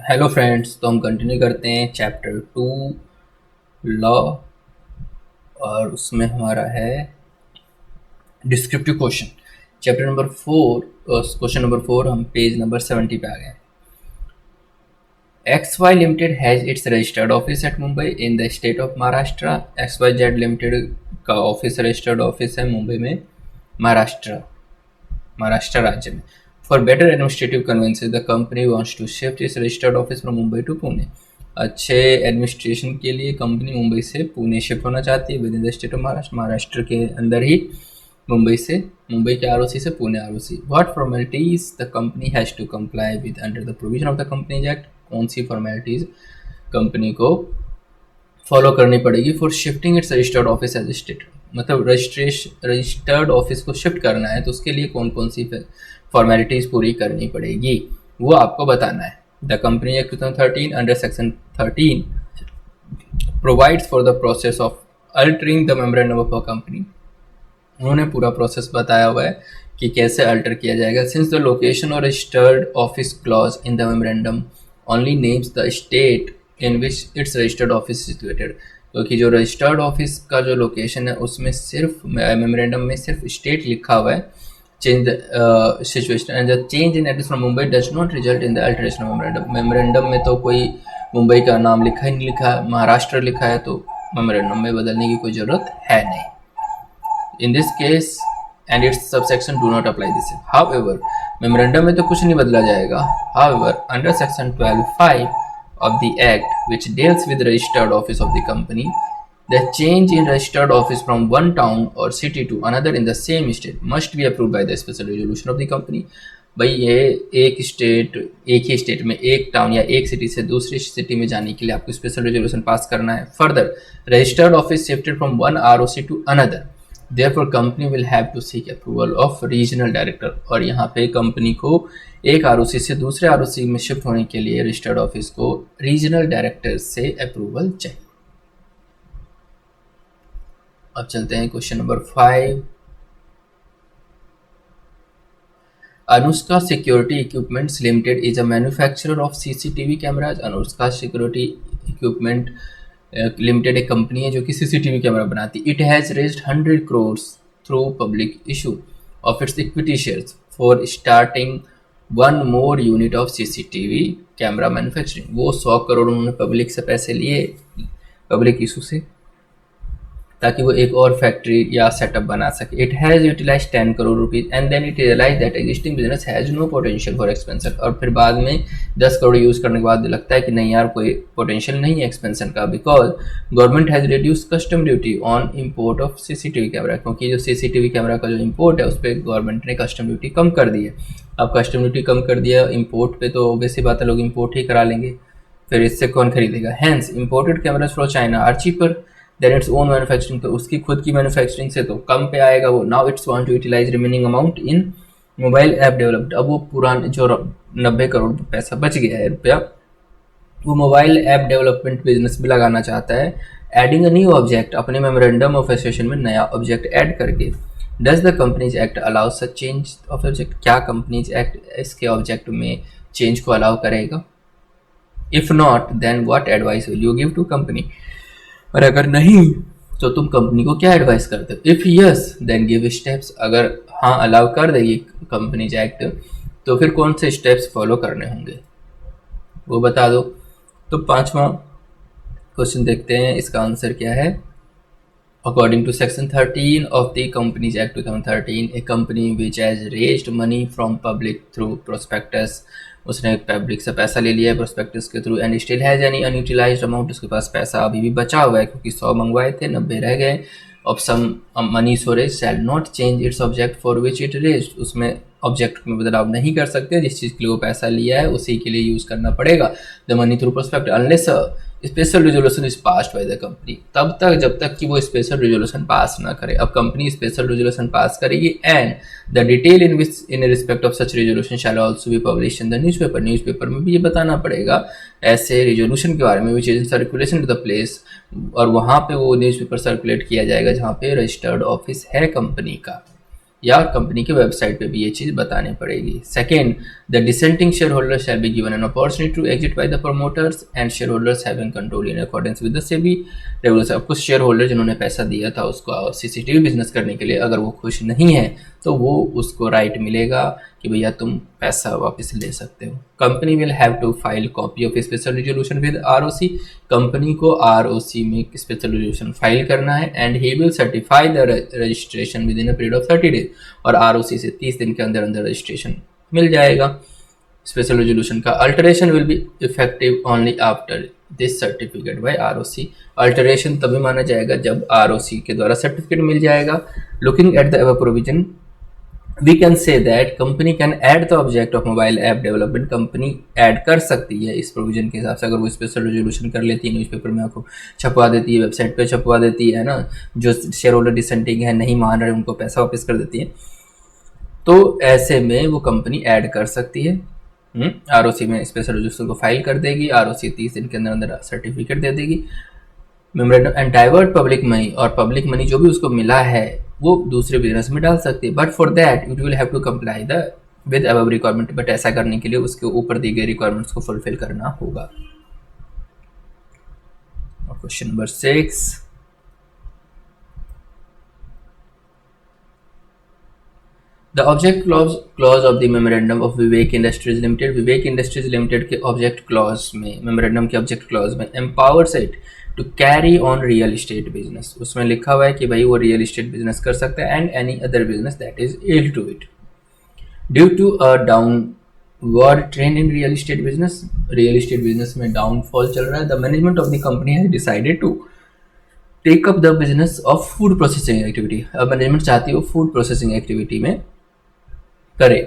Hello friends, तो हम continue करते हैं चैप्टर 2 लॉ। और उसमें हमारा है descriptive question. Chapter number 4, question number 4, हम पेज नंबर 70 पे आ गए। X Y limited has its registered office at Mumbai in the state of Maharashtra. X Y Z limited का ऑफिस, रजिस्टर्ड ऑफिस है मुंबई में, महाराष्ट्र महाराष्ट्र राज्य में। For better administrative conveniences the company wants to shift its registered office from Mumbai to Pune. अच्छे administration के लिए company Mumbai से Pune shift होना चाहती है within the state of Maharashtra, Maharashtra के अंदर ही, मुंबई के आरओसी से Pune ROC. What formalities the company has to comply with under the provision of the Companies Act. कौन सी फॉर्मेलिटीज कंपनी को फॉलो करनी पड़ेगी for shifting its registered office as state. मतलब रजिस्टर्ड ऑफिस को शिफ्ट करना है तो उसके लिए कौन कौन सी फॉर्मेलिटीज़ पूरी करनी पड़ेगी वो आपको बताना है। The company act 2013 under section 13 provides for the process of altering the memorandum of a company. उन्होंने पूरा प्रोसेस बताया हुआ है कि कैसे अल्टर किया जाएगा। सिंस द लोकेशन और registered office clause in the memorandum only names the state in which it's registered office situated, क्योंकि जो रजिस्टर्ड ऑफिस का जो लोकेशन है उसमें सिर्फ मेमोरेंडम में सिर्फ स्टेट लिखा हुआ है। Change the situation and the change in address from Mumbai does not result in the alteration of memorandum. Memorandum में तो कोई मुंबई का नाम लिखा ही नहीं, लिखा है महाराष्ट्र लिखा है, तो मेमोरेंडम में बदलने की कोई ज़रूरत है नहीं। In this case and its subsection do not apply this. However, memorandum में तो कुछ नहीं बदला जाएगा। However, under section 12(5) of the act which deals with registered office of the company, the change in registered office from one town or city to another in the same state must be approved by the special resolution of the company. भाई ये एक ही state में एक town या एक city से दूसरी city में जाने के लिए आपको स्पेशल रेजोल्यूशन पास करना है। Further, registered office shifted from one ROC to another, Therefore, company will have to seek approval of regional director। और यहाँ पे कंपनी को एक आरओसी से दूसरे आरओसी में शिफ्ट होने के लिए रजिस्टर्ड ऑफिस को रीजनल डायरेक्टर से अप्रूवल चाहिए। अब चलते हैं question number 5। Anushka security equipments limited is a manufacturer of CCTV cameras. Anushka security equipment limited एक कंपनी है जो कि सीसीटीवी कैमरा बनाती है। It has raised 100 crore through public issue of its equity shares for starting one more unit of CCTV camera manufacturing. वो 100 करोड़ उन्होंने public से पैसे लिए, पब्लिक इशू से, ताकि वो एक और फैक्ट्री या सेटअप बना सके। It has utilize 10 crore rupees and then it realize that existing business has no potential for expansion. और फिर बाद में 10 करोड़ यूज़ करने के बाद लगता है कि नहीं यार, कोई पोटेंशियल नहीं है एक्सपेंशन का, because government has reduce custom duty on import of CCTV camera. क्योंकि जो सीसीटीवी कैमरा का जो इम्पोर्ट है उस पर गवर्नमेंट ने कस्टम ड्यूटी कम कर दी है। अब कस्टम ड्यूटी कम कर दिया इम्पोर्ट पे, तो ऑब्वियस बात है लोग इम्पोर्ट ही करा लेंगे, फिर इससे कौन खरीदेगा। Hence imported cameras from China are cheaper than its own manufacturing. तो उसकी खुद की मैन्युफैक्चरिंग से तो कम पे आएगा वो। Now its want to utilize remaining amount in mobile app development. अब वो पुराने जो 90 करोड़ पैसा बच गया है रुपया, वो मोबाइल ऐप डेवलपमेंट बिजनेस में लगाना चाहता है। एडिंग अ न्यू ऑब्जेक्ट, अपने मेमोरेंडम ऑफ एसोसिएशन में नया ऑब्जेक्ट ऐड करके। Does the Companies Act allow such change of object. क्या कंपनीज एक्ट इसके ऑब्जेक्ट में चेंज को अलाउ करेगा। If not then what advice will you give to company. और अगर नहीं तो तुम कंपनी को क्या एडवाइस करते हो। If yes then give steps. अगर हाँ अलाउ कर देगी कंपनीज एक्ट तो फिर कौन से स्टेप्स फॉलो करने होंगे वो बता दो। तो 5वां क्वेश्चन देखते हैं, इसका आंसर क्या है। According to section 13 of the Companies Act 2013, a company which has raised money from public through prospectus, उसने पब्लिक से पैसा ले लिया है प्रोस्पेक्टस के through, and still has any unutilized amount, उसके पास पैसा अभी भी बचा हुआ है क्योंकि 100 मंगवाए थे, 90 रह गए, of some money so raise shall not change its object for which it raised. उसमें ऑब्जेक्ट में बदलाव नहीं कर सकते, जिस चीज़ के लिए वो पैसा लिया है उसी के लिए यूज़ करना पड़ेगा the money through prospect unless special resolution is passed by the company. तब तक जब तक कि वो स्पेशल रेजोल्यूशन पास ना करे। अब कंपनी स्पेशल रेजोल्यूशन पास करेगी and the detail in respect of such resolution shell also be publish in the newspaper. Newspaper में भी ये बताना पड़ेगा ऐसे रेजोल्यूशन के बारे में which is circulation to the place, और वहाँ पे वो न्यूज़पेपर सर्कुलेट किया जाएगा जहाँ पे रजिस्टर्ड ऑफिस है कंपनी का। या कंपनी के वेबसाइट पे भी ये चीज़ बतानी पड़ेगी। Second, the dissenting shareholder shall be given an opportunity to exit by the promoters and shareholders having control in accordance with the SEBI regulation. अब कुछ शेयर होल्डर जिन्होंने पैसा दिया था उसको सीसीटीवी बिजनेस करने के लिए, अगर वो खुश नहीं है तो वो उसको राइट मिलेगा कि भैया तुम पैसा वापस ले सकते हो। Company will have to file copy of special resolution with ROC. Company को आरओसी में स्पेशल रेजोल्यूशन फाइल करना है and he will certify the registration within a period of 30 days. और आरओसी से 30 दिन के अंदर अंदर रजिस्ट्रेशन मिल जाएगा। स्पेशल रेजोल्यूशन का alteration will be effective only after this certificate by ROC. Alteration तभी माना जाएगा जब आरओसी के द्वारा सर्टिफिकेट मिल जाएगा। Looking at the above provision we can say that company can add the object of mobile app development. Company add कर सकती है इस प्रोविजन के हिसाब से, अगर वो स्पेशल रेजोल्यूशन कर लेती है, न्यूज़पेपर में आपको छपवा देती है, वेबसाइट पे छपवा देती है ना, जो शेयर होल्डर डिसेंटिंग है नहीं मान रहे उनको पैसा वापस कर देती है, तो ऐसे में वो कंपनी ऐड कर सकती है। आरओसी में स्पेशल रजिस्टर को फाइल कर देगी, आरओसी 30 दिन के अंदर अंदर सर्टिफिकेट दे देगी। Memorandum and divert public money, और पब्लिक मनी जो भी उसको मिला है वो दूसरे बिजनेस में डाल सकती है। But for that it will have to comply the with above requirement. But ऐसा करने के लिए उसके ऊपर दी गई रिक्वायरमेंट्स को फुलफिल करना होगा। Question number 6, the object clause of the memorandum of Vivek Industries Limited. Vivek Industries Limited के ऑब्जेक्ट क्लॉज में, मेमोरेंडम के ऑब्जेक्ट क्लॉज में, empowers it to carry on real estate business. उसमें लिखा हुआ है कि भाई वो रियल इस्टेट बिजनेस कर सकता है and any other business that is allied to it due to a downward trend in real estate business. Real estate business में डाउनफॉल चल रहा है। The management of the company has decided to take up the business of food processing activity. अब management चाहती है वो food processing activity में करे,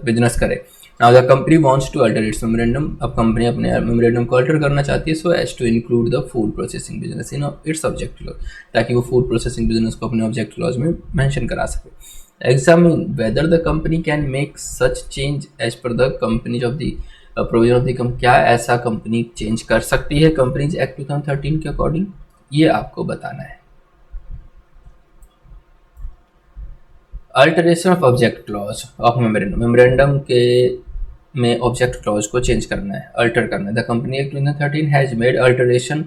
बिजनेस करे। Now the company wants to alter its memorandum. अब कंपनी अपने मेमोरेंडम को अल्टर करना चाहती है so as to include the food processing business in its object clause, ताकि वो फूड प्रोसेसिंग बिजनेस को अपने ऑब्जेक्ट क्लॉज में मेंशन करा सके। Examine whether the company can make such change as per the companies of the provision of the company. क्या ऐसा company change कर सकती है कंपनीज एक्ट 2013 के अकॉर्डिंग, ये आपको बताना है। Alteration of object clause of memorandum. Memorandum के में ऑब्जेक्ट क्लॉज को चेंज करना है, अल्टर करना है। The company act 2013 has made alteration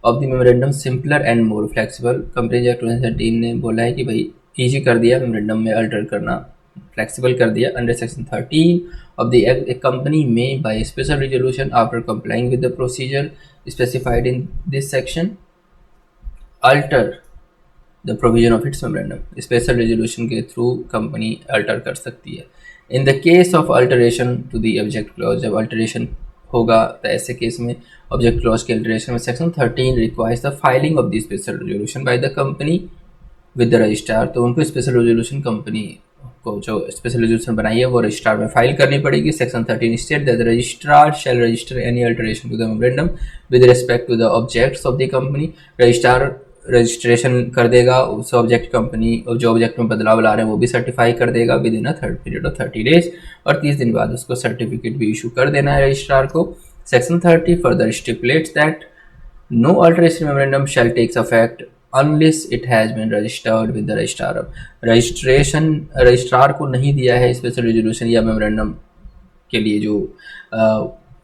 of the memorandum simpler and more flexible. Company act 2013 ने बोला है कि भाई ईजी कर दिया मेमोरेंडम में अल्टर करना, फ्लेक्सिबल कर दिया। Under section 13 of the act, a company may by special resolution after complying with the procedure specified in this section alter the provision of its memorandum. Special resolution के through company alter कर सकती है। In the case of alteration to the object clause, जब alteration होगा तो ऐसे case में object clause के अल्टरेशन में section 13 requires the filing of the special resolution by the company with the registrar. तो उनको स्पेशल रेजोल्यूशन, कंपनी को जो स्पेशल रेजोल्यूशन बनाई है वो रजिस्ट्रार में फाइल करनी पड़ेगी। Section 13 state that the registrar shall register any alteration to the memorandum with respect to the objects of the company. Registrar registration कर देगा उस ऑब्जेक्ट कंपनी, और जो ऑब्जेक्ट में बदलाव ला रहे हैं वो भी सर्टिफाई कर देगा with in a third period of 30 days, और 30 दिन बाद उसको सर्टिफिकेट भी इशू कर देना है रजिस्ट्रार को। Section 30 further stipulates that no alteration memorandum shall takes effect unless it has been registered with the registrar. अब रजिस्ट्रेशन रजिस्ट्रार को नहीं दिया है स्पेशल रेजोल्यूशन या मेमोरेंडम के लिए, जो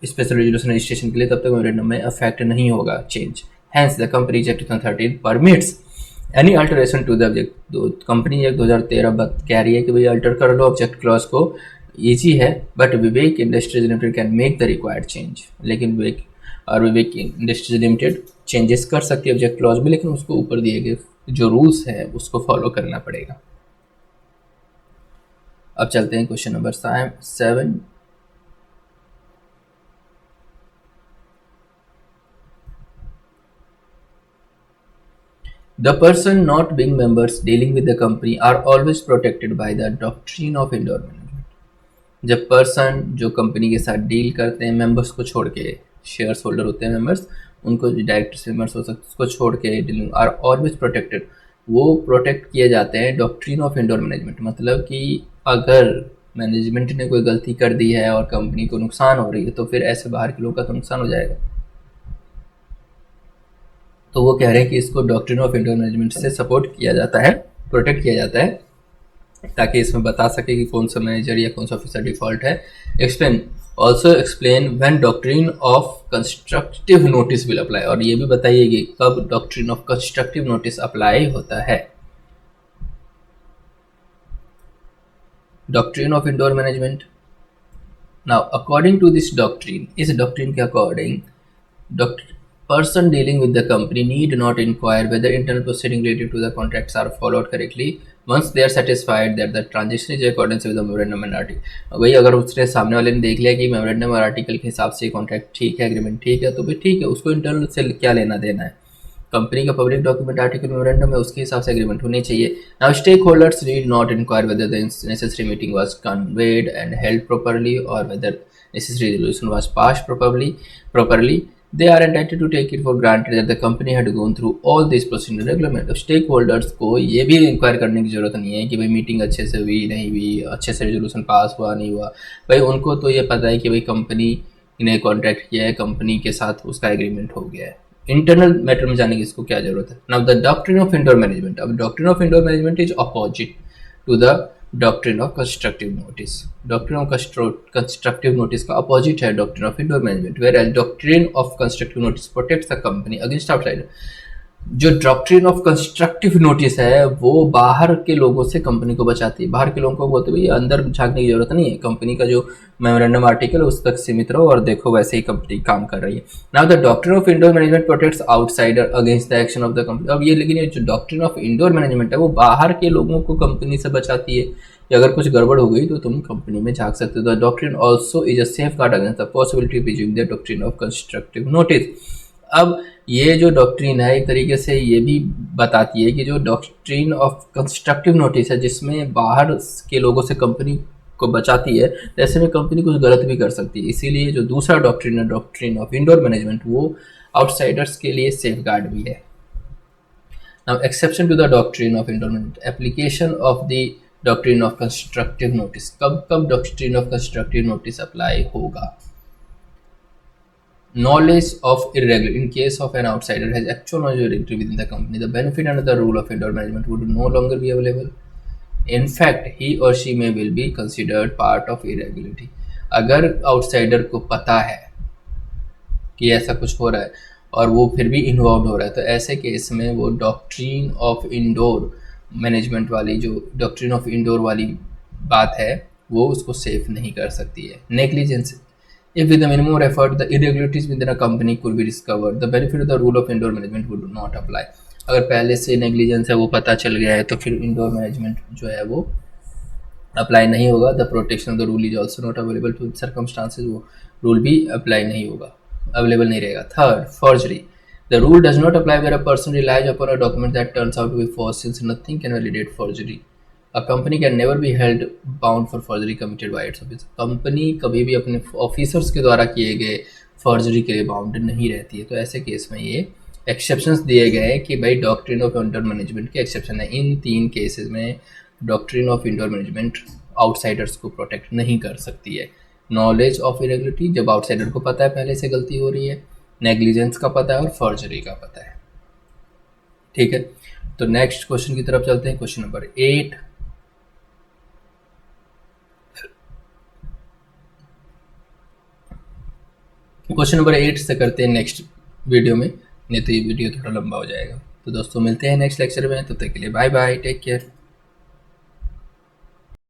स्पेशल रेजोल्यूशन रजिस्ट्रेशन के लिए, तब तक मेमोरेंडम में अफेक्ट नहीं होगा change. Hence, the Company Act 2013 permits any alteration to the object। Company act 2013 कह रही है कि भाई अल्टर कर लो ऑब्जेक्ट क्लॉज को, ईजी है, but Vivek Industries limited can make the required change. लेकिन विवेक इंडस्ट्रीज लिमिटेड चेंजेस कर सकती है ऑब्जेक्ट क्लॉज में, लेकिन उसको ऊपर दिए गए जो रूल्स है उसको फॉलो करना पड़ेगा। अब चलते हैं question number 7। The person not being members dealing with the company are always protected by the doctrine of indoor management। जब पर्सन जो कंपनी के साथ डील करते हैं, मेंबर्स को छोड़ के, शेयर्स होल्डर होते हैं मेंबर्स, उनको डायरेक्टर्स मेंबर्स हो सकते हैं, उसको छोड़ के डीलिंग आर ऑलवेज प्रोटेक्टेड, वो प्रोटेक्ट किए जाते हैं डॉक्ट्रिन ऑफ इंडोर मैनेजमेंट। मतलब कि अगर मैनेजमेंट ने कोई गलती कर दी है और कंपनी को नुकसान हो रही है तो फिर ऐसे बाहर के लोगों का तो नुकसान हो जाएगा। तो वो कह रहे हैं कि इसको डॉक्ट्रिन ऑफ इंडोर मैनेजमेंट से सपोर्ट किया जाता है, प्रोटेक्ट किया जाता है। ताकि इसमें बता सके कि कौन सा मैनेजर या कौन सा ऑफिसर डिफॉल्ट है। Explain, also explain when doctrine of constructive notice will apply, और ये भी बताइए कि कब doctrine of constructive notice apply होता है। Doctrine of indoor management. Now according to this doctrine, इस डॉक्ट्रिन के according person dealing with the company need not inquire whether internal proceeding related to the contracts are followed correctly once they are satisfied that the transaction is in accordance with the memorandum and article। वही अगर उसने सामने वाले ने देख लिया कि memorandum और आर्टिकल के हिसाब से कॉन्ट्रैक्ट ठीक है, एग्रीमेंट ठीक है, तो भी ठीक है, उसको इंटरनल से क्या लेना देना है। कंपनी का पब्लिक डॉक्यूमेंट आर्टिकल मेमोरेंडम है, उसके हिसाब से एग्रीमेंट होनी चाहिए। Now stake holders need not inquire whether the necessary meeting was convened and held properly और whether necessary resolution was passed properly, they are entitled to take it for granted that the company had gone through all these procedure regularly। तो stake holders को ये भी inquire करने की जरूरत नहीं है कि भाई मीटिंग अच्छे से हुई नहीं हुई, अच्छे से रेजोल्यूशन पास हुआ नहीं हुआ। भाई उनको तो ये पता है कि भाई कंपनी ने कॉन्ट्रैक्ट किया है, कंपनी के साथ उसका एग्रीमेंट हो गया है। इंटरनल मैटर में जाने की इसको क्या जरूरत है। Now the doctrine of indoor management. अब doctrine of indoor management is opposite to the doctrine of constructive notice. Doctrine of constructive notice का अपोजिट है doctrine of indoor management, whereas doctrine of constructive notice protects the company against outsider. जो doctrine of constructive notice है वो बाहर के लोगों से company को बचाती है। बाहर के लोगों को बोलते भाई अंदर झांकने की जरूरत नहीं है, कंपनी का जो मेमोरेंडम आर्टिकल है उस तक सीमित रहो और देखो वैसे ही कंपनी काम कर रही है। Now the doctrine of indoor management protects outsider against the action of the company. अब ये लेकिन ये जो डॉक्ट्रिन ऑफ इंडोर मैनेजमेंट है वो बाहर के लोगों को कंपनी से बचाती है कि अगर कुछ गड़बड़ हो गई तो तुम कंपनी में झांक सकते हो। The doctrine also is a safe guard against the possibility of using the doctrine of constructive notice. अब ये जो डॉक्ट्रिन है एक तरीके से ये भी बताती है कि जो डॉक्ट्रिन ऑफ कंस्ट्रक्टिव नोटिस है जिसमें बाहर के लोगों से कंपनी को बचाती है, ऐसे में कंपनी कुछ गलत भी कर सकती है। इसीलिए जो दूसरा डॉक्ट्रिन है डॉक्ट्रिन ऑफ इंडोर मैनेजमेंट वो आउटसाइडर्स के लिए सेफ गार्ड भी है। Now exception to the doctrine of indoor management, application of the doctrine of constructive notice. कब कब doctrine of constructive notice apply होगा। Knowledge of irregular, in case of an outsider has actual knowledge of irregularity within the company, the benefit under the rule of indoor management would no longer be available. In fact, he or she may will be considered part of irregularity। अगर outsider को पता है कि ऐसा कुछ हो रहा है और वो फिर भी इन्वॉल्व हो रहा है तो ऐसे केस में वो डॉक्ट्रिन ऑफ इंडोर मैनेजमेंट वाली जो डॉक्ट्रिन ऑफ इंडोर वाली बात है वो उसको सेफ नहीं कर सकती है। Negligence, if with the minimum effort the irregularities within a company could be discovered, the benefit of the rule of indoor management would not apply। अगर पहले से नेग्लिजेंस है वो पता चल गया है तो फिर इंडोर मैनेजमेंट जो है वो अप्लाई नहीं होगा। The protection of the rule is also not available to circumstances, वो रूल भी अप्लाई नहीं होगा, अवेलेबल नहीं रहेगा। Third, forgery. The rule does not apply where a person relies upon a document that turns out to be false since nothing can validate forgery. A company can never be held bound for forgery committed by its officers। Company कभी भी अपने officers के द्वारा किए गए forgery के लिए bound नहीं रहती है। तो ऐसे केस में ये एक्सेप्शंस दिए गए हैं कि भाई डॉक्ट्रिन ऑफ इंडोर मैनेजमेंट के एक्सेप्शन है। इन तीन केसेस में doctrine of indoor management outsiders को प्रोटेक्ट नहीं कर सकती है। नॉलेज ऑफ इरेगुलरिटी, जब आउटसाइडर को पता है पहले से गलती हो रही है, नेग्लिजेंस का पता है और फॉर्जरी का पता है। ठीक है, तो नेक्स्ट क्वेश्चन की तरफ चलते हैं। क्वेश्चन नंबर 8, क्वेश्चन नंबर 8 से करते हैं नेक्स्ट वीडियो में, नहीं तो ये वीडियो थोड़ा लंबा हो जाएगा। तो दोस्तों मिलते हैं नेक्स्ट लेक्चर में, तब तक के लिए बाय बाय, टेक केयर।